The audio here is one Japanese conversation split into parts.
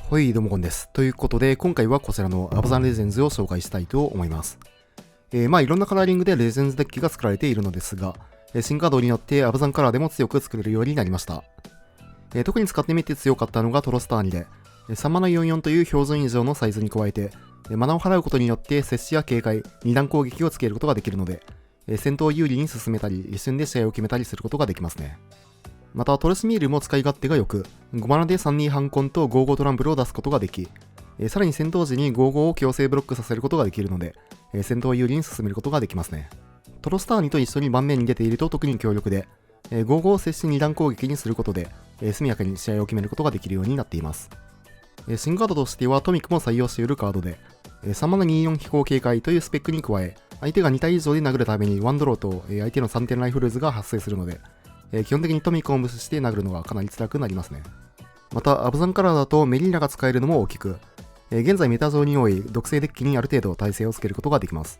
はい、どうもこんです。ということで、今回はこちらのアバザンレジェンズを紹介したいと思います。いろんなカラーリングでレジェンズデッキが作られているのですが、新カードによってアバザンカラーでも強く作れるようになりました。特に使ってみて強かったのがトロスターニで、3マナ44という標準以上のサイズに加えて、マナを払うことによって接しや警戒、2段攻撃をつけることができるので、戦闘を有利に進めたり、一瞬で試合を決めたりすることができますね。またトルスミールも使い勝手が良く、5マナで3-2ハンコンと5-5トランブルを出すことができ、さらに戦闘時に5-5を強制ブロックさせることができるので、戦闘を有利に進めることができますね。トロスターニと一緒に盤面に出ていると特に強力で、5-5を接し2段攻撃にすることで、速やかに試合を決めることができるようになっています。新カードとしてはトミックも採用しているカードで、3マナ24飛行警戒というスペックに加え、相手が2体以上で殴るために1ドローと相手の3点ライフルズが発生するので、基本的にトミックを無視して殴るのがかなり辛くなりますね。また、アブザンカラーだとメリーナが使えるのも大きく、現在メタ上に多い毒性デッキにある程度耐性をつけることができます。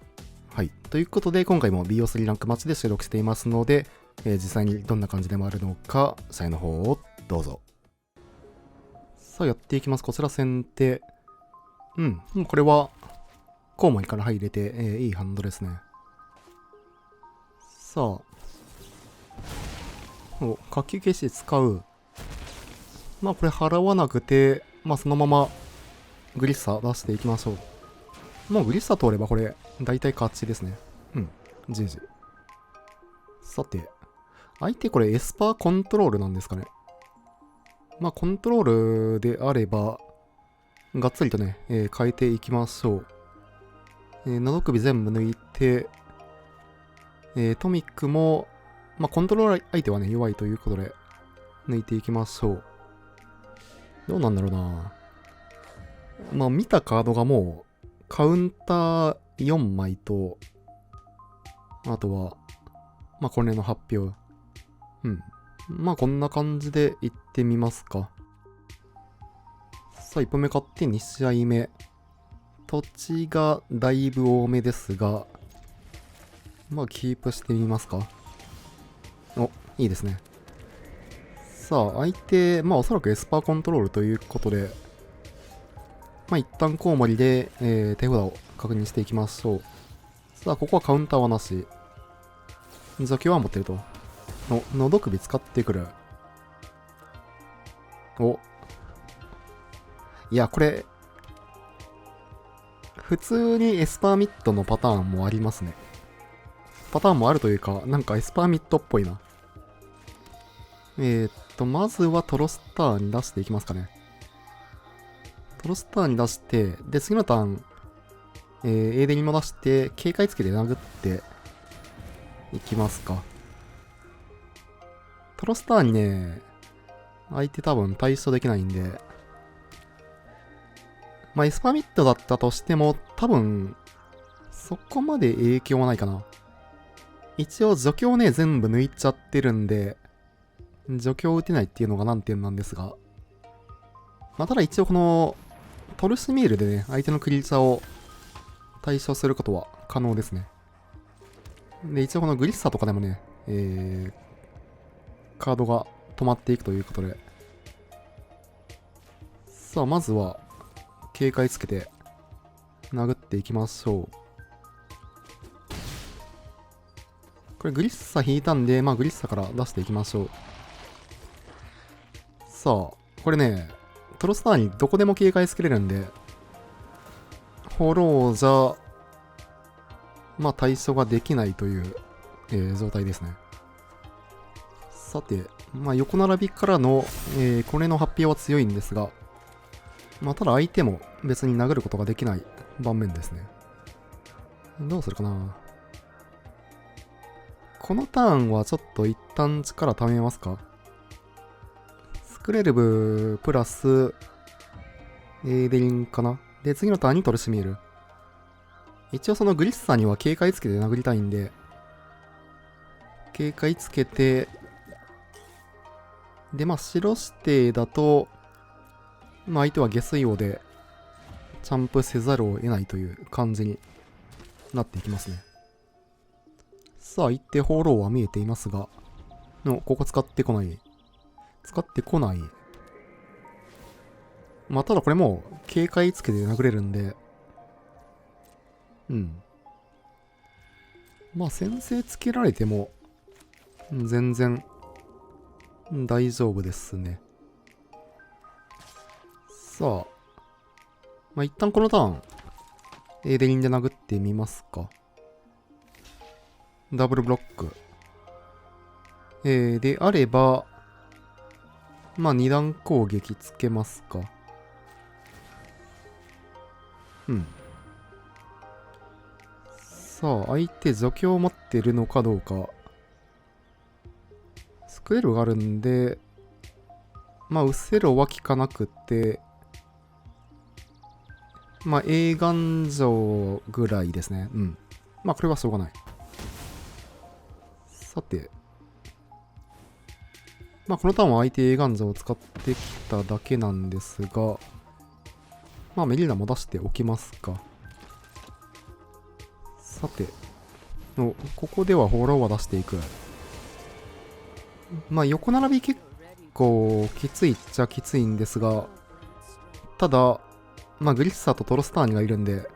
はい。ということで、今回も BO3 ランクマッチで収録していますので、実際にどんな感じで回るのか、試合の方をどうぞ。さあ、やっていきます。こちら先手。これは、コウモリから入れて、いいハンドですね。さあ、書き消し使う。これ払わなくて、そのままグリッサ出していきましょう。もうグリッサ通ればこれ、大体勝ちですね。GG。さて、相手これエスパーコントロールなんですかね。コントロールであれば、がっつりとね、変えていきましょう。喉首全部抜いて、トミックも、コントロール相手はね、弱いということで、抜いていきましょう。どうなんだろうな。見たカードがもう、カウンター4枚と、あとは、これの発表。こんな感じでいってみますか。さあ、1本目勝って2試合目。土地がだいぶ多めですが、キープしてみますか。お、いいですね。さあ、相手、おそらくエスパーコントロールということで、一旦コウモリで、手札を確認していきましょう。さあ、ここはカウンターはなし。除去は持ってると。喉首使ってくる。いや、これ、普通にエスパーミットのパターンもありますね。パターンもあるというか、なんかエスパーミットっぽいな。まずはトロスターに出していきますかね。トロスターに出して、で、次のターン、エーデにも出して、警戒つけて殴っていきますか。トロスターにね、相手多分対処できないんで、エスパーミットだったとしても、多分、そこまで影響はないかな。一応除去をね、全部抜いちゃってるんで、除去を打てないっていうのが難点なんですが、ただ一応この、トルスミールでね、相手のクリーチャーを対処することは可能ですね。で、一応このグリッサとかでもね、カードが止まっていくということで。さあ、まずは、警戒つけて、殴っていきましょう。これグリッサ引いたんで、グリッサから出していきましょう。さあ、これね、トロスターにどこでも警戒つけれるんで、フォローじゃ、対処ができないという、状態ですね。さて、横並びからの、これの発表は強いんですが、ただ相手も別に殴ることができない盤面ですね。どうするかな。このターンはちょっと一旦力貯めますか。スクレルブプラス、エーデリンかな。で、次のターンにトルシミール。一応そのグリッサには警戒つけて殴りたいんで、警戒つけて、で、白指定だと、相手は下水王で、チャンプせざるを得ないという感じになっていきますね。さあ、一定放浪は見えていますが、ここ使ってこない。使ってこない。まあ、ただこれもう、警戒つけて殴れるんで、まあ、先制つけられても、全然、大丈夫ですね。さあ、まあ、一旦このターン、エーデリンで殴ってみますか。ダブルブロック。であれば、まあ、二段攻撃つけますか。さあ、相手除去を持ってるのかどうか。スクエルがあるんで、まあ、ウセロは効かなくて、まあ、映画城ぐらいですね。まあ、これはしょうがない。さて。まあ、このターンは相手映画城を使ってきただけなんですが、まあ、メリーナも出しておきますか。さて。ここではホローは出していく。まあ、横並び結構きついっちゃきついんですが、ただ、まあ、グリッサーとトロスターニがいるんで、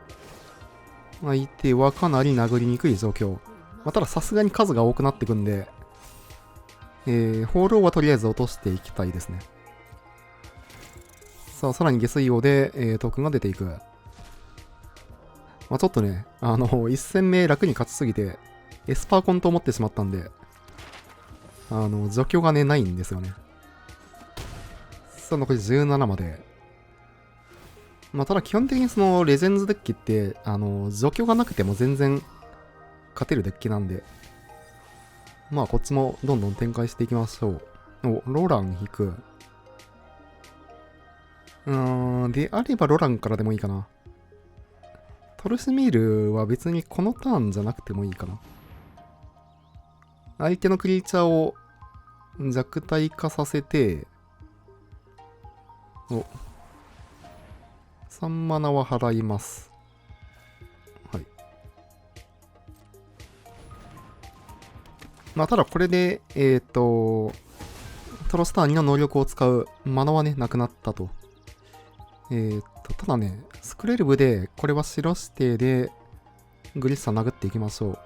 相手はかなり殴りにくい状況。まあ、たださすがに数が多くなってくんで、ホールオーはとりあえず落としていきたいですね。さあ、さらに下水王で、トークンが出ていく。まあ、ちょっとね、1戦目楽に勝ちすぎて、エスパーコンと思ってしまったんで、除去がね、ないんですよね。さあ、残り17まで。まあ、ただ基本的にそのレジェンズデッキって、除去がなくても全然勝てるデッキなんで、まあこっちもどんどん展開していきましょう。ロラン引く。であればロランからでもいいかな。トルスミールは別にこのターンじゃなくてもいいかな。相手のクリーチャーを弱体化させて、3マナは払います。はい。まあただこれで、トロスターニの能力を使うマナはね、なくなったと。ただね、スクレルブで、これは白指定で、グリッサー殴っていきましょう。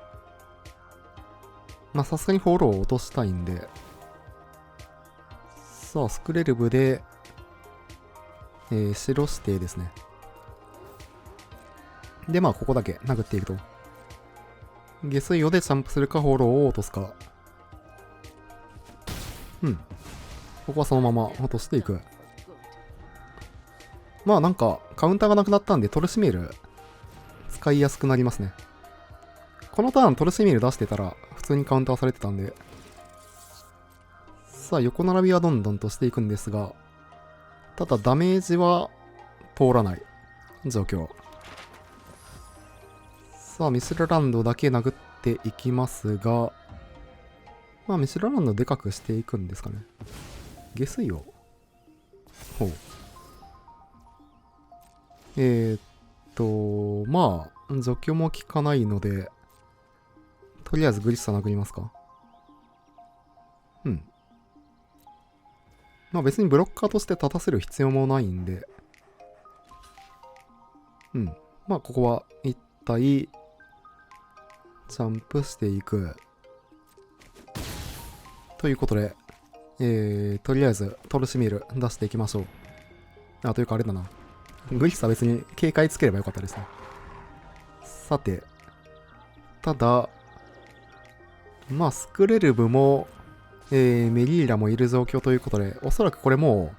まあ、さすがにフォローを落としたいんで。さあ、スクレルブで、白指定ですね。で、まあ、ここだけ殴っていくと。下水魚でジャンプするか、フォローを落とすか。ここはそのまま落としていく。まあなんか、カウンターがなくなったんで、トルシメール、使いやすくなりますね。このターントルシメール出してたら、普通にカウンターされてたんで。さあ、横並びはどんどんとしていくんですが、ただダメージは通らない状況。さあ、ミスルランドだけ殴っていきますが、まあ、ミスルランドでかくしていくんですかね。下水を。ほう。まあ、除去も効かないので、とりあえずグリッサ殴りますか。まあ別にブロッカーとして立たせる必要もないんで、まあここは一体、ジャンプしていく。ということで、とりあえずトルシミール出していきましょう。というかあれだな。グリッサ別に警戒つければよかったですね。さて、ただ、まあスクレルブも、メリーラもいる状況ということで、おそらくこれも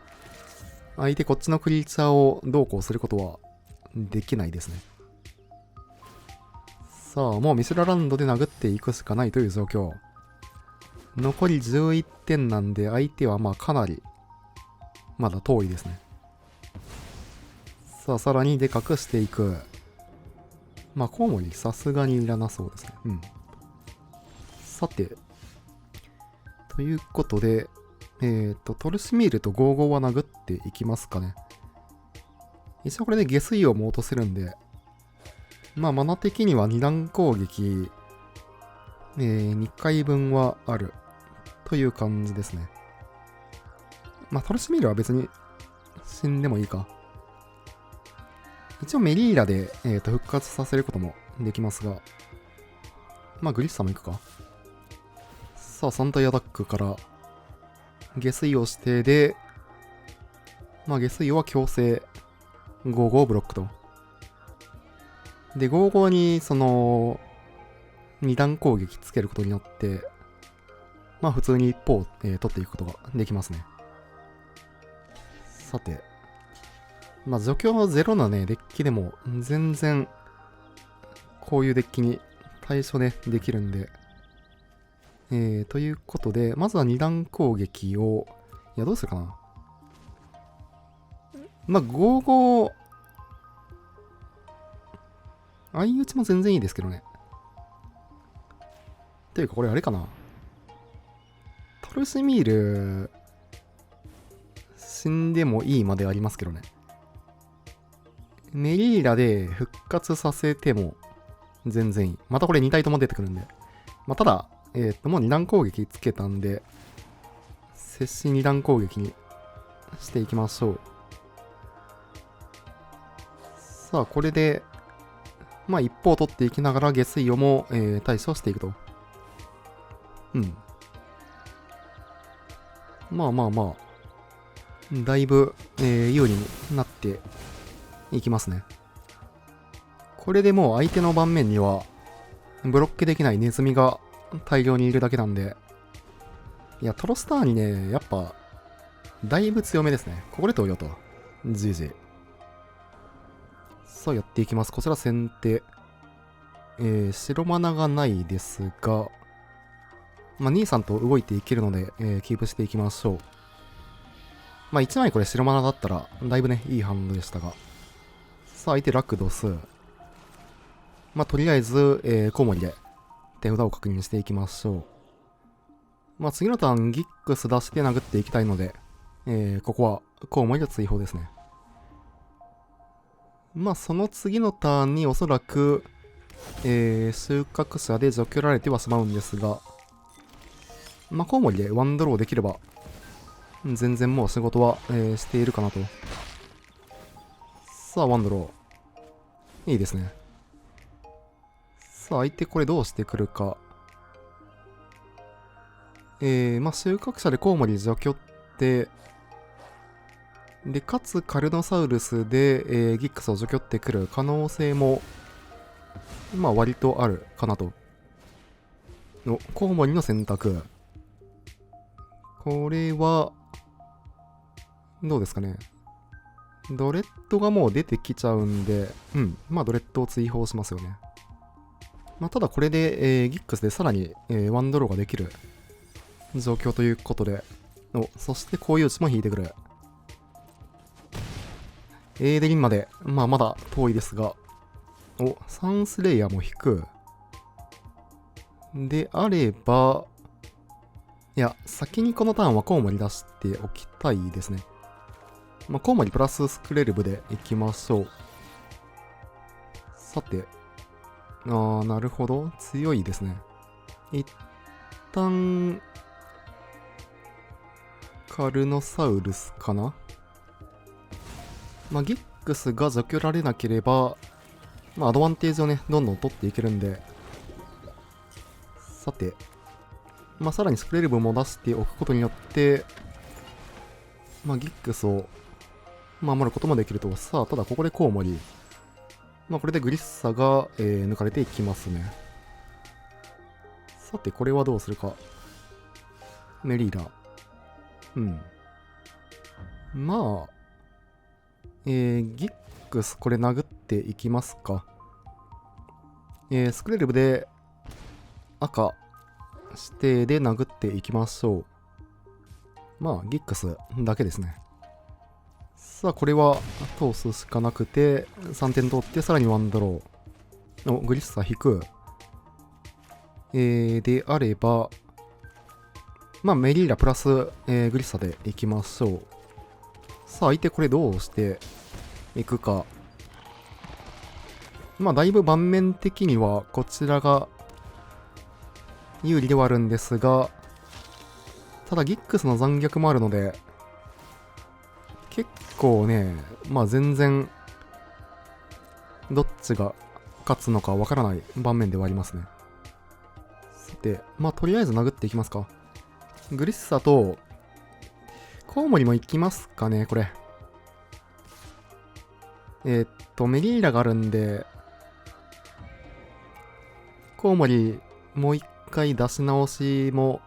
う、相手こっちのクリーチャーをどうこうすることはできないですね。さあ、もうミスラランドで殴っていくしかないという状況。残り11点なんで、相手はまあかなり、まだ遠いですね。さあ、さらにでかくしていく。まあ、コウモリさすがにいらなそうですね。さて、ということで、トルシミールと55は殴っていきますかね。一応これで下水をも落とせるんで、まあ、マナ的には2段攻撃、2回分はあるという感じですね。まあ、トルシミールは別に死んでもいいか。一応メリーラで、復活させることもできますが、まあグリッサも行くか。さあ、3体アタックから、下水を指定で、まあ下水は強制、5-5ブロックと。で、5-5に、二段攻撃つけることによって、まあ普通に一方を、取っていくことができますね。さて、まあ除去0なね、デッキでも全然、こういうデッキに対処ね、できるんで、ということで、まずは二段攻撃を、いや、どうするかな。まあ、5-5、相打ちも全然いいですけどね。ていうか、これあれかな。トルシミール、死んでもいいまでありますけどね。メリーラで復活させても全然いい。またこれ2体とも出てくるんで。まあ、ただ、もう2段攻撃つけたんで、接し2段攻撃にしていきましょう。さあ、これで、まあ一方取っていきながら下水をも、対処していくと。うん。まあまあまあ、だいぶ、有利になっていきますね。これでもう相手の盤面には、ブロックできないネズミが大量にいるだけなんで、いや、トロスターにね、やっぱ、だいぶ強めですね。ここで投与と。GG。さあ、やっていきます。こちら先手。白マナがないですが、まあ、兄さんと動いていけるので、キープしていきましょう。まあ、1枚これ白マナだったら、だいぶね、いいハンドでしたが。さあ、相手ラクドス。まあ、とりあえず、コウモリで手札を確認していきましょう。まあ、次のターン、ギックス出して殴っていきたいので、ここはコウモリで追放ですね。まあ、その次のターンにおそらく、収穫者で除去られてはしまうんですが、まあ、コウモリでワンドローできれば、全然もう仕事は、しているかなと。さあ、ワンドロー。いいですね。さあ、相手これどうしてくるか。まあ、収穫者でコウモリ除去って、で、かつカルノサウルスで、ギックスを除去ってくる可能性も、まあ、割とあるかなと。コウモリの選択。これは、どうですかね。ドレッドがもう出てきちゃうんで、うん。まあ、ドレッドを追放しますよね。まあ、ただこれで、ギックスでさらに、ワンドローができる状況ということで、そしてこういう打ちも引いてくる。エーデリンまで、まあまだ遠いですが、サンスレイヤーも引く。であれば、いや、先にこのターンはコウモリ出しておきたいですね。まあ、コウモリプラススクレルブでいきましょう。さて、なるほど。強いですね。一旦、カルノサウルスかな。まあ、ギックスが除去られなければ、まあ、アドバンテージをね、どんどん取っていけるんで、さて、まあ、さらにスクレルブも出しておくことによって、まあ、ギックスを守ることもできると。さあ、ただここでコウモリ。まあ、これでグリッサが、抜かれていきますね。さて、これはどうするか。メリーラ。うん。まあ、ギックス、これ殴っていきますか。スクレルブで赤指定で殴っていきましょう。まあ、ギックスだけですね。さあ、これは通すしかなくて、3点取ってさらにワンドロー。グリッサ引く。であれば、まあ、メリーラプラス、グリッサでいきましょう。さあ、相手これどうしていくか。まあ、だいぶ盤面的にはこちらが有利ではあるんですが、ただギックスの残虐もあるので、結構ね、まあ全然どっちが勝つのかわからない盤面ではありますね。さて、まあとりあえず殴っていきますか。グリッサと、コウモリも行きますかね、これ。メリーラがあるんで、コウモリもう一回出し直しも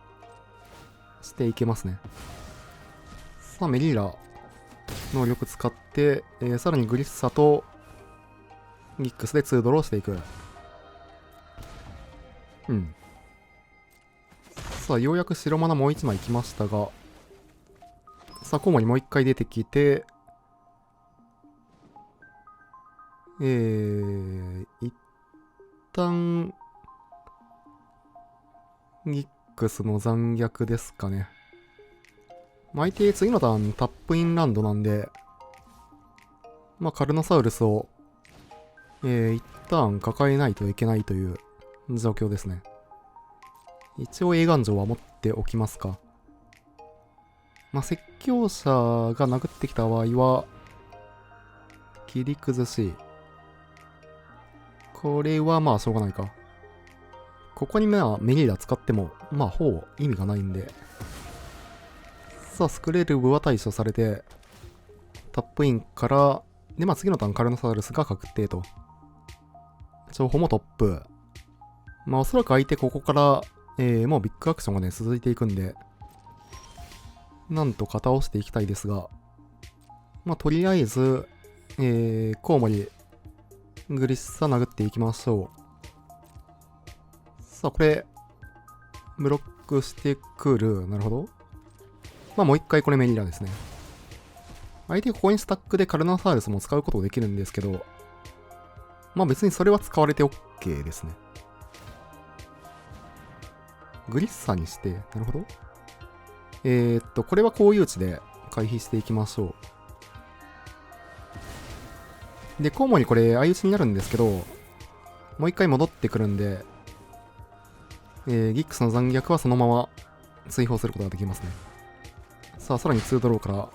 していけますね。さあ、メリーラ、能力使って、さらにグリッサと、ギックスで2ドローしていく。うん。さあ、ようやく白マナもう一枚来ましたが、さあ、コウモリもう一回出てきて、一旦、ギックスの残虐ですかね。相手次のターンタップインランドなんで、まあ、カルノサウルスを、一旦抱えないといけないという状況ですね。一応、映画城は持っておきますか。まあ、説教者が殴ってきた場合は、切り崩し。これはまあしょうがないか。ここにまあメリーダ使っても、まあほぼ意味がないんで。さあ、スクレルブは対処されて、タップインから、でまあ次のターンカルノサウルスが確定と。情報もトップ。まあおそらく相手ここから、もうビッグアクションがね、続いていくんで、なんとか倒していきたいですが、まあとりあえず、コウモリ、グリッサ殴っていきましょう。さあ、これ、ブロックしてくる。なるほど。まあ、もう一回これメリーラですね。相手ここにスタックでカルノサウルスも使うことできるんですけど、まあ別にそれは使われて OK ですね。グリッサにして、なるほど。これはこういう値で回避していきましょう。で、コウモリこれ相打ちになるんですけど、もう一回戻ってくるんで、ギックスの残虐はそのまま追放することができますね。さあ、さらに2ドローから、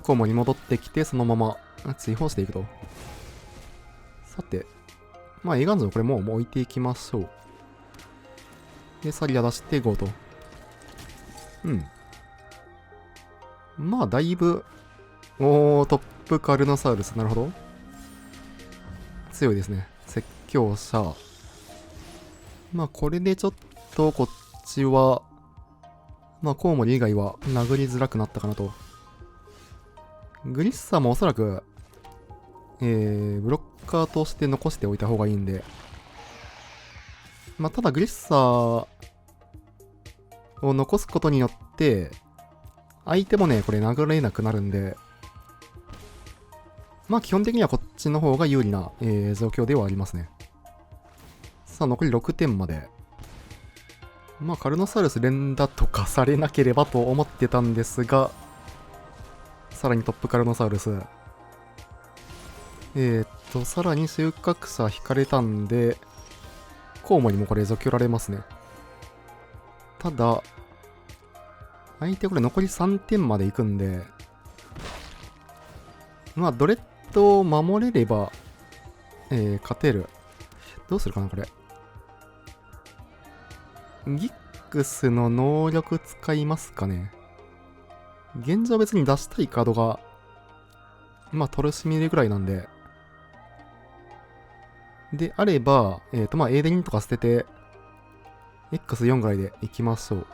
コウモリ戻ってきて、そのまま追放していくと。さて、まあ、エガンズのこれもう置いていきましょう。で、サリア出して5と。うん。まあ、だいぶ、トップカルノサウルス。なるほど。強いですね。説教者。まあ、これでちょっとこっちは、まあ、コウモリ以外は殴りづらくなったかなと。グリッサーもおそらく、ブロッカーとして残しておいた方がいいんで。まあ、ただグリッサーを残すことによって、相手もね、これ殴れなくなるんで、まあ基本的にはこっちの方が有利な、状況ではありますね。さあ、残り6点まで。まあ、カルノサウルス連打とかされなければと思ってたんですが、さらにトップカルノサウルス。さらに収穫者引かれたんで、コウモリもこれ除去られますね。ただ、相手これ残り3点まで行くんで、まあ、ドレッドを守れれば、勝てる。どうするかな、これ。ギックスの能力使いますかね。現状別に出したいカードが、まあ、トルシミレぐらいなんで、であれば、まあ、エーデリンとか捨てて、X4 ぐらいでいきましょう。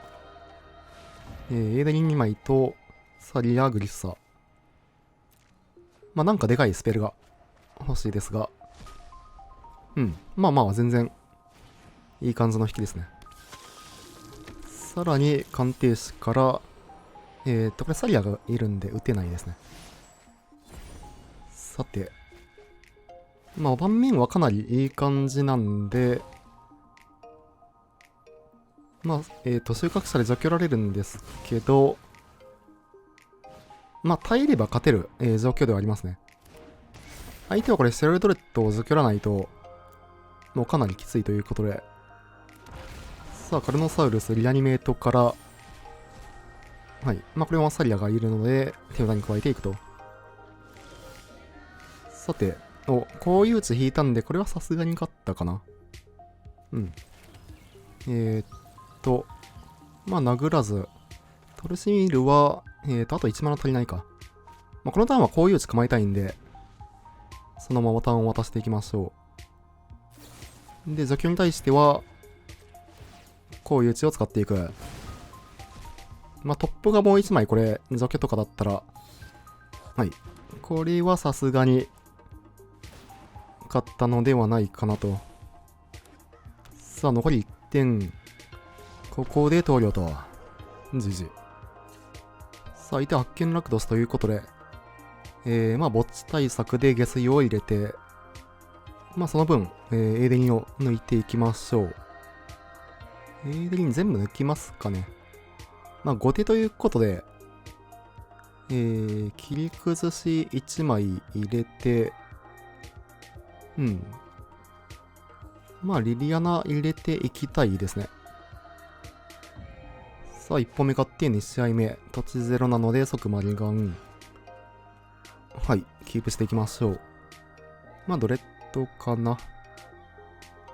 エーデリン2枚と、サリア、グリッサ。まあ、なんかでかいスペルが欲しいですが、うん。まあまあ、全然、いい感じの引きですね。さらに、鑑定士から、これサリアがいるんで撃てないですね。さて、まあ、盤面はかなりいい感じなんで、まあ、収穫者で除去られるんですけど、まあ、耐えれば勝てる、状況ではありますね。相手はこれ、シェルドレッドを除去らないと、もうかなりきついということで。さあ、カルノサウルス、リアニメートから、はい。まあ、これはサリアがいるので、手札に加えていくと。さて、こういう打引いたんで、これはさすがに勝ったかな。うん。まあ、殴らず。トルシミールは、あと1マナ足りないか。まあ、このターンはこういう打ち構えたいんで、そのままターンを渡していきましょう。で、除去に対しては、こういう打ちを使っていく。まあ、トップがもう1枚これ、除去とかだったら、はい。これはさすがに、勝ったのではないかなと。さあ、残り1点。ここで投了と。じじ。さあ、相手は発見ラクドスということで、まあ、墓地対策で下水を入れて、まあ、その分、エーデリンを抜いていきましょう。エーデリン全部抜きますかね。まあ、後手ということで、切り崩し1枚入れて、うん。まあ、リリアナ入れていきたいですね。さあ、1本目勝って2試合目。土地ゼロなので即マリガン。はい、キープしていきましょう。まあ、ドレッドかな。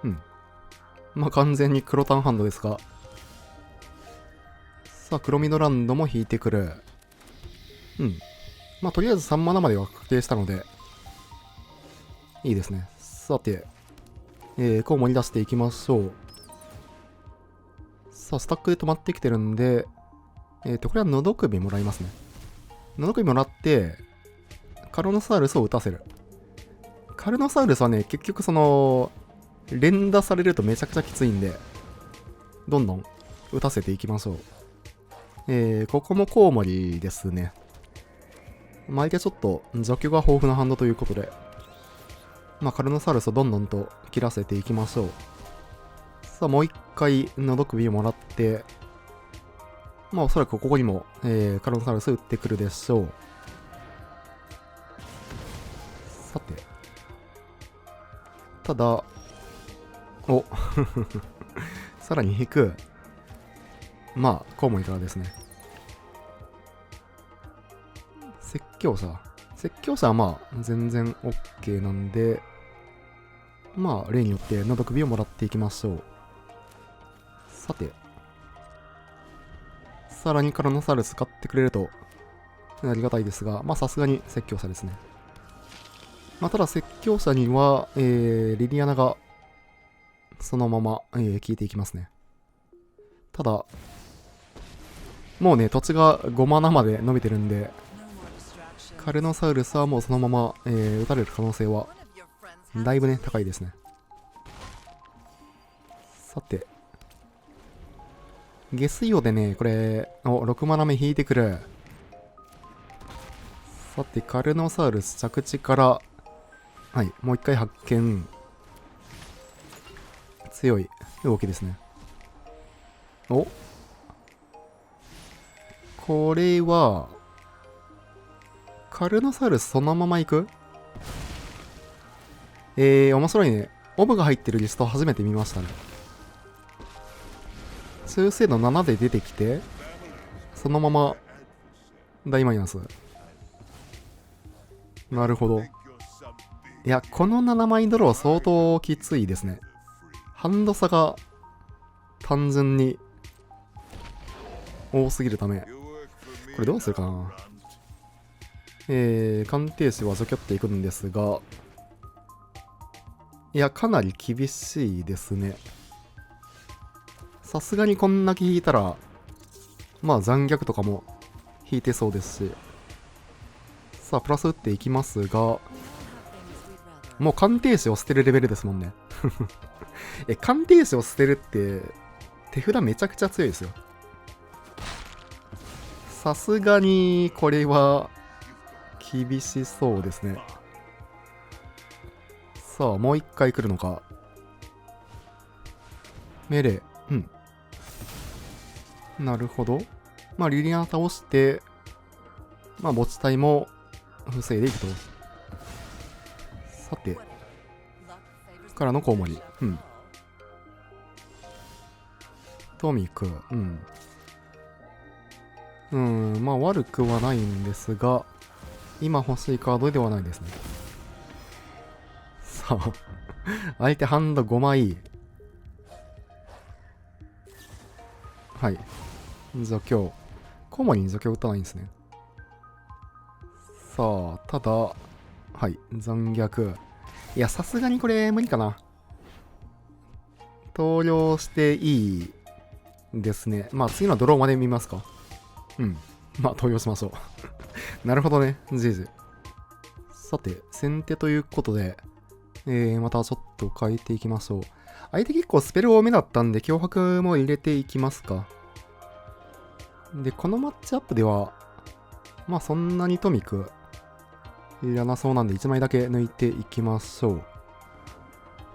うん。まあ、完全に黒タンハンドですが。さあ、黒ミドランドも引いてくる。うん。まあ、とりあえず3マナまでは確定したので、いいですね。さて、こう盛り出していきましょう。さあ、スタックで止まってきてるんで、これはのど首もらいますね。のど首もらって、カルノサウルスを打たせる。カルノサウルスはね、結局連打されるとめちゃくちゃきついんで、どんどん打たせていきましょう。ここもコウモリですね。相手ちょっと除去が豊富なハンドということで、まあ、カルノサウルスをどんどんと切らせていきましょう。さあ、もう一回、のど首をもらって、まあ、おそらくここにも、カルノサウルス打ってくるでしょう。さて。ただ、さらに引く。まあ、コウモリからですね。説教者。説教者はまあ、全然 OK なんで、まあ、例によってのど首をもらっていきましょう。さて。さらにカルノサウルス買ってくれると、ありがたいですが、まあ、さすがに説教者ですね。まあ、ただ、説教者には、リリアナが、そのまま、効いていきますね。ただ、もうね、土地が5マナまで伸びてるんで、カルノサウルスはもうそのまま、撃たれる可能性は、だいぶね、高いですね。さて。下水魚でね、これ、6マナ目引いてくる。さて、カルノサウルス着地から、はい、もう一回発見。強い動きですね。これは、カルノサウルスそのまま行く？面白いね。オブが入ってるリスト初めて見ましたね。通精度7で出てきて、そのまま大マイナス。なるほど。いや、この7枚ドロー相当きついですね。ハンド差が単純に多すぎるため。これどうするかな。鑑定士は除去っていくんですが、いや、かなり厳しいですね。さすがにこんだけ引いたら、まあ残虐とかも引いてそうですし。さあ、プラス打っていきますが、もう鑑定士を捨てるレベルですもんね。鑑定士を捨てるって、手札めちゃくちゃ強いですよ。さすがに、これは、厳しそうですね。さあ、もう一回来るのか。命令。うん。なるほど。まあ、リリアン倒して、まあ、墓地隊も防いでいくと。さて。からのコウモリ。うん。トミク。うん。まあ悪くはないんですが、今欲しいカードではないですね。さあ、相手ハンド5枚。はい。除去。コウモリに除去打たないんですね。さあ、ただ、はい。残虐。いや、さすがにこれ無理かな。投了していいですね。まあ次のドローまで見ますか。うん。まあ投了しましょう。なるほどね。じいじ。さて、先手ということで、またちょっと変えていきましょう。相手結構スペル多めだったんで、脅迫も入れていきますか。で、このマッチアップでは、まあそんなにトミクいらなそうなんで1枚だけ抜いていきましょう。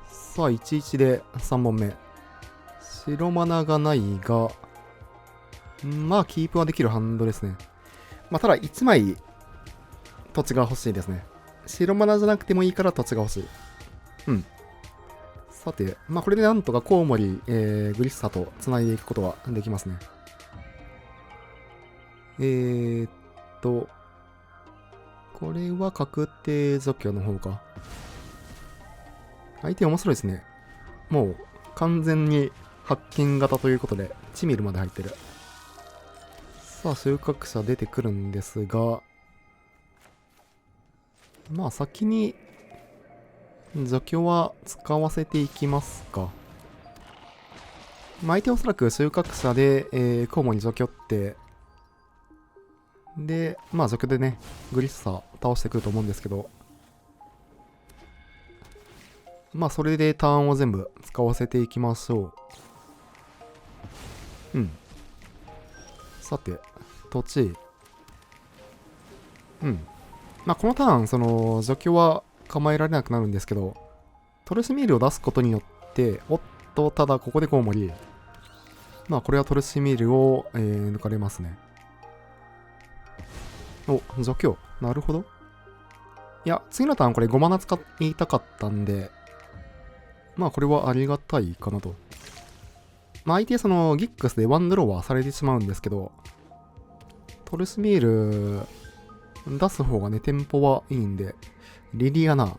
さあ、11で3本目。白マナがないが、まあキープはできるハンドですね。まあただ1枚土地が欲しいですね。白マナじゃなくてもいいから土地が欲しい。うん。さて、まあこれでなんとかコウモリ、グリッサと繋いでいくことはできますね。これは確定除去の方か。相手面白いですね。もう完全に発見型ということで、1ミルまで入ってる。さあ、収穫者出てくるんですが、まあ先に除去は使わせていきますか。まあ、相手おそらく収穫者で、コウモリ除去って、で、まあ除去でね、グリッサ倒してくると思うんですけど、まあそれでターンを全部使わせていきましょう。うん。さて、土地。うん。まあこのターン、その、除去は構えられなくなるんですけど、トルシミールを出すことによって、おっと、ただここでコウモリ。まあこれはトルシミールを、抜かれますね。お、除去。なるほど。いや、次のターンこれ5マナ使いたかったんで、まあこれはありがたいかなと。まあ相手そのギックスでワンドローはされてしまうんですけど、トルスミール出す方がね、テンポはいいんで、リリアナ。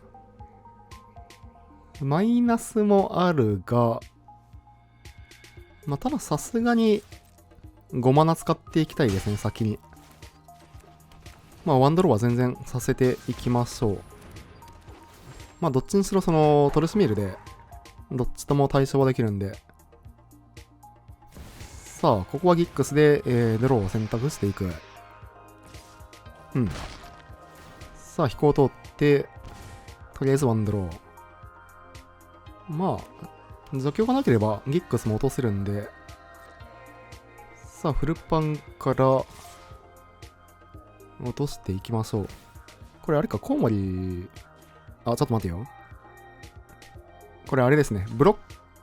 マイナスもあるが、まあたださすがに5マナ使っていきたいですね、先に。まあワンドローは全然させていきましょう。まあどっちにしろそのトルスミールで、どっちとも対処はできるんで、さあ、ここはギックスで、ドローを選択していく。うん。さあ、飛行通って、とりあえずワンドロー。まあ、除去がなければギックスも落とせるんで、さあ、フルパンから落としていきましょう。これあれか、コウモリ、あ、ちょっと待てよ。これあれですね。ブロッ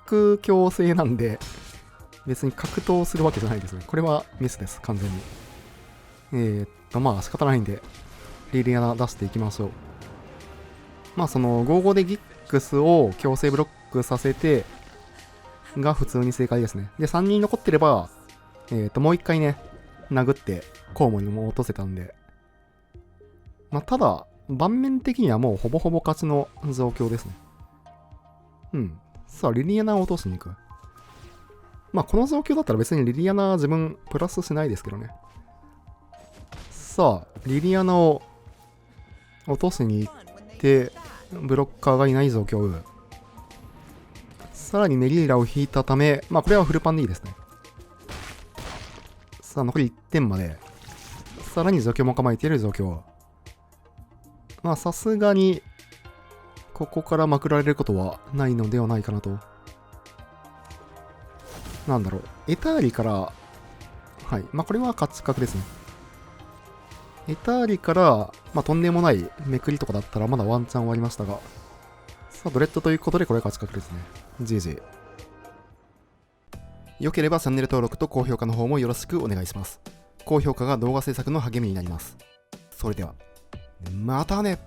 ク強制なんで、別に格闘するわけじゃないですね。これはミスです、完全に。まあ仕方ないんで、リリアナ出していきましょう。まあその55でギックスを強制ブロックさせて、が普通に正解ですね。で、3人残ってれば、もう一回ね、殴ってコウモリも落とせたんで。まあただ、盤面的にはもうほぼほぼ勝ちの状況ですね。うん。さあ、リリアナを落としに行く。まあこの状況だったら別にリリアナ自分プラスしないですけどね。さあ、リリアナを落としに行って、ブロッカーがいない状況。さらにメリーラを引いたため、まあこれはフルパンでいいですね。さあ、残り1点まで。さらに除去も構えている状況。まあさすがに、ここからまくられることはないのではないかなと。なんだろう。エターリから、はい。まあこれは勝ち確ですね。エターリから、まあとんでもないめくりとかだったらまだワンチャン終わりましたが。さあ、ドレッドということでこれ勝ち確ですね。GG。良ければチャンネル登録と高評価の方もよろしくお願いします。高評価が動画制作の励みになります。それでは、またね。